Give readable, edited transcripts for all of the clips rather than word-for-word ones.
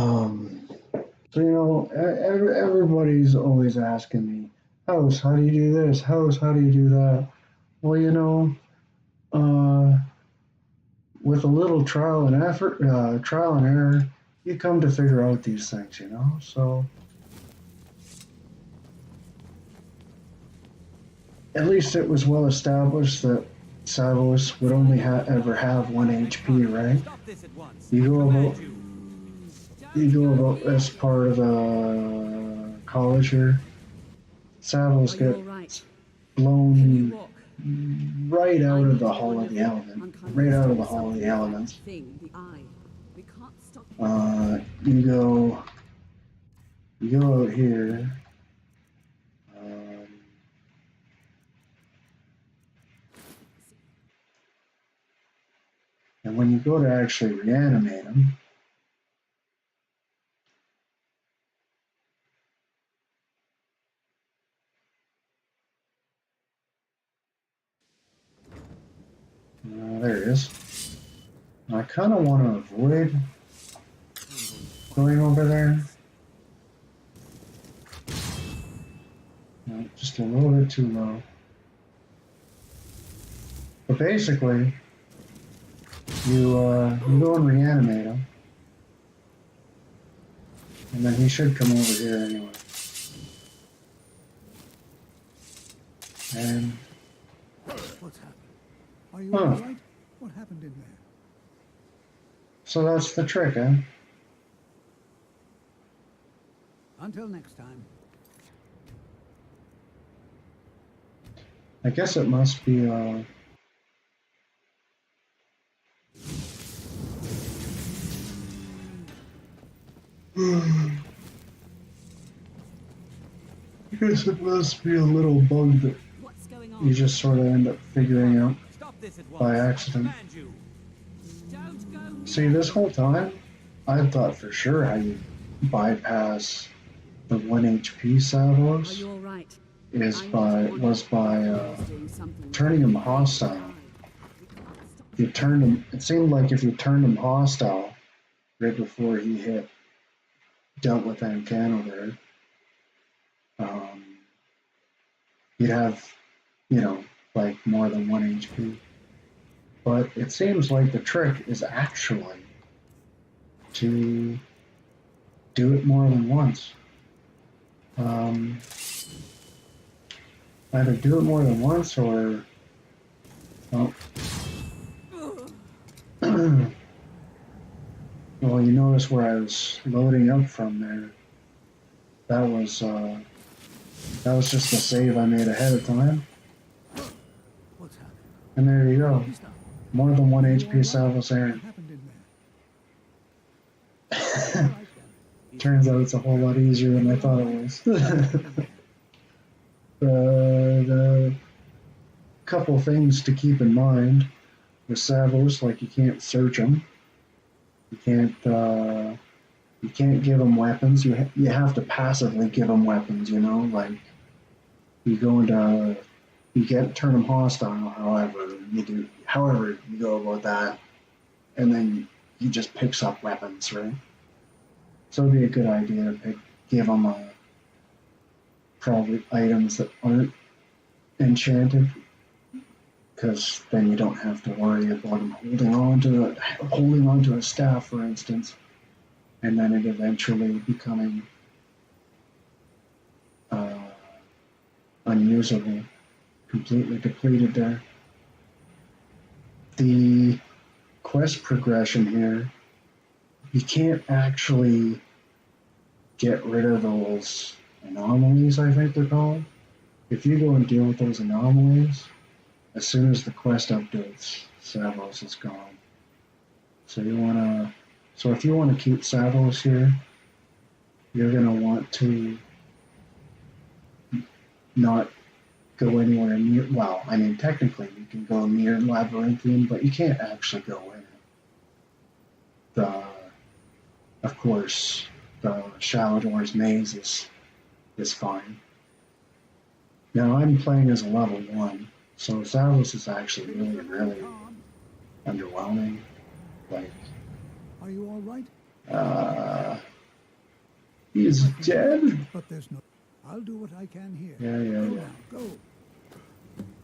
Um, so, everybody's always asking me, House, how do you do this? House, how do you do that? Well, uh, with a little trial and error, you come to figure out these things. So at least it was well established that Savos would only ever have 1 HP, right? You go about as part of the college here. Savos get blown right out of the Hall of the Element, right out of the Hall of the Elements. You go out here. And when you go to actually reanimate him, there it is. I kind of want to avoid going over there. No, just a little bit too low. But basically, you go and reanimate him, and then he should come over here anyway. And what's happened? Are you all right? What happened in there? So that's the trick, eh? Until next time. I guess it must be I guess it must be a little bug that you just sort of end up figuring out by accident. See, this whole time, I thought for sure how you bypass the 1 HP Savos was by turning him hostile. It seemed like if you turned him hostile right before he dealt with Ancano there, you'd have, like more than 1 HP. But it seems like the trick is actually to do it more than once. Either do it more than once or, well, well, you notice where I was loading up from there. That was just a save I made ahead of time. And there you go. More than 1 HP Savos Aren. Turns out it's a whole lot easier than I thought it was. But couple things to keep in mind with Savos, like you can't search them. You can't give them weapons. You have to passively give them weapons. Like you go turn them hostile. However you go about that, and then he just picks up weapons, right? So it'd be a good idea to give them probably items that aren't enchanted, because then you don't have to worry about him holding on to a staff, for instance, and then it eventually becoming unusable, completely depleted there. The quest progression here, you can't actually get rid of those anomalies, I think they're called. If you go and deal with those anomalies, as soon as the quest updates, Savos is gone. So if you want to keep Savos here, you're going to want to not go anywhere near, well, I mean, technically you can go near Labyrinthian, but you can't actually go in it. Of course, the Shalador's Maze is fine. Now, I'm playing as a level 1, so Savos is actually really, really underwhelming. Like, are you all right? He's dead? But there's no... I'll do what I can here. Yeah. Go now, go.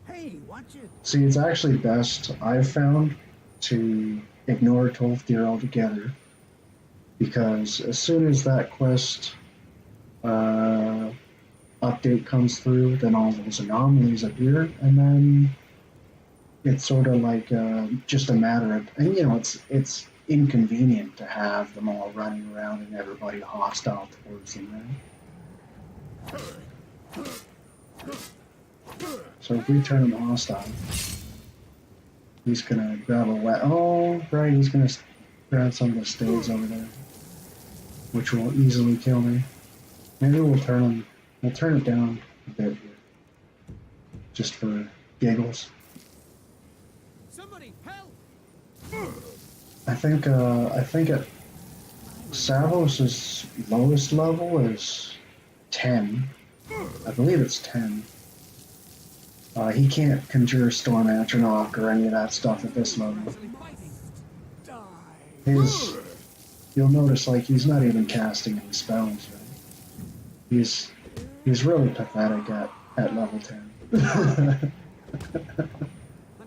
Hey, watch it. See, it's actually best, I've found, to ignore Tolfdir altogether. Because as soon as that quest update comes through, then all those anomalies appear, and then it's sort of like just a matter of, and it's inconvenient to have them all running around and everybody hostile towards them, right? So if we turn him hostile, he's gonna grab a weapon. Oh, right, he's gonna grab some of the staves over there, which will easily kill me. Maybe we'll turn it down a bit here, just for giggles. Somebody help! I think at Savos' lowest level is 10. I believe it's 10. He can't conjure Storm Atronach or any of that stuff at this level. You'll notice, like, he's not even casting any spells, right? He's really pathetic at level 10. I'm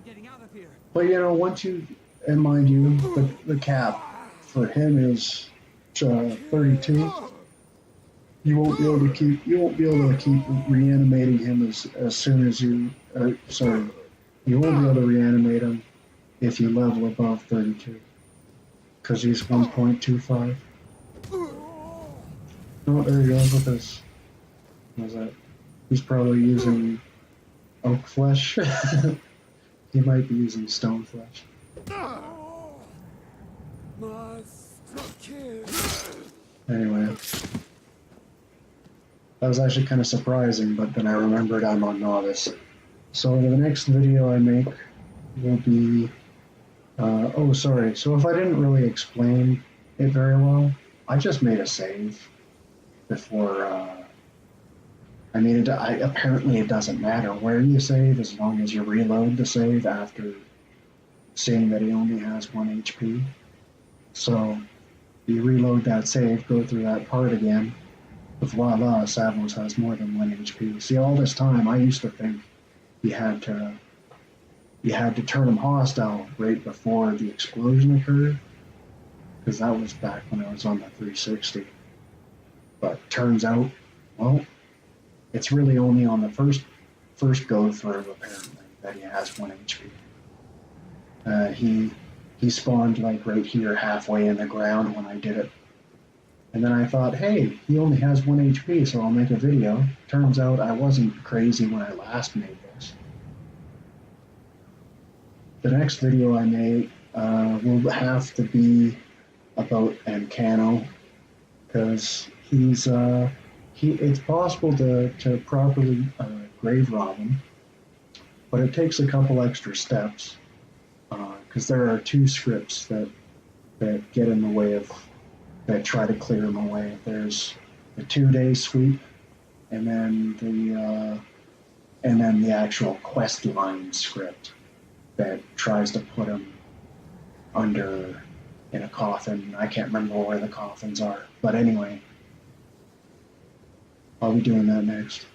getting out of here. But once you, and mind you, the cap for him is 32. You won't be able to keep reanimating him as soon as you. You won't be able to reanimate him if you level above 32, because he's 1.25. Oh, there he goes with his. What was that? He's probably using oak flesh. He might be using stone flesh. Anyway. That was actually kind of surprising, but then I remembered I'm on novice. So the next video I make will be... So if I didn't really explain it very well, I just made a save before... apparently it doesn't matter where you save as long as you reload the save after seeing that he only has 1 HP. So you reload that save, go through that part again, voila, Savos has more than 1 HP. See, all this time I used to think you had to turn him hostile right before the explosion occurred, because that was back when I was on the 360. But turns out, well, it's really only on the first go through, apparently, that he has 1 HP. He spawned like right here halfway in the ground when I did it. And then I thought, hey, he only has 1 HP, so I'll make a video. Turns out I wasn't crazy when I last made this. The next video I made will have to be about Ancano, because it's possible to properly grave rob him, but it takes a couple extra steps, because there are 2 scripts that get in the way of, that try to clear him away. There's the 2-day sweep, and then the actual quest line script that tries to put him in a coffin. I can't remember where the coffins are, but anyway, I'll be doing that next.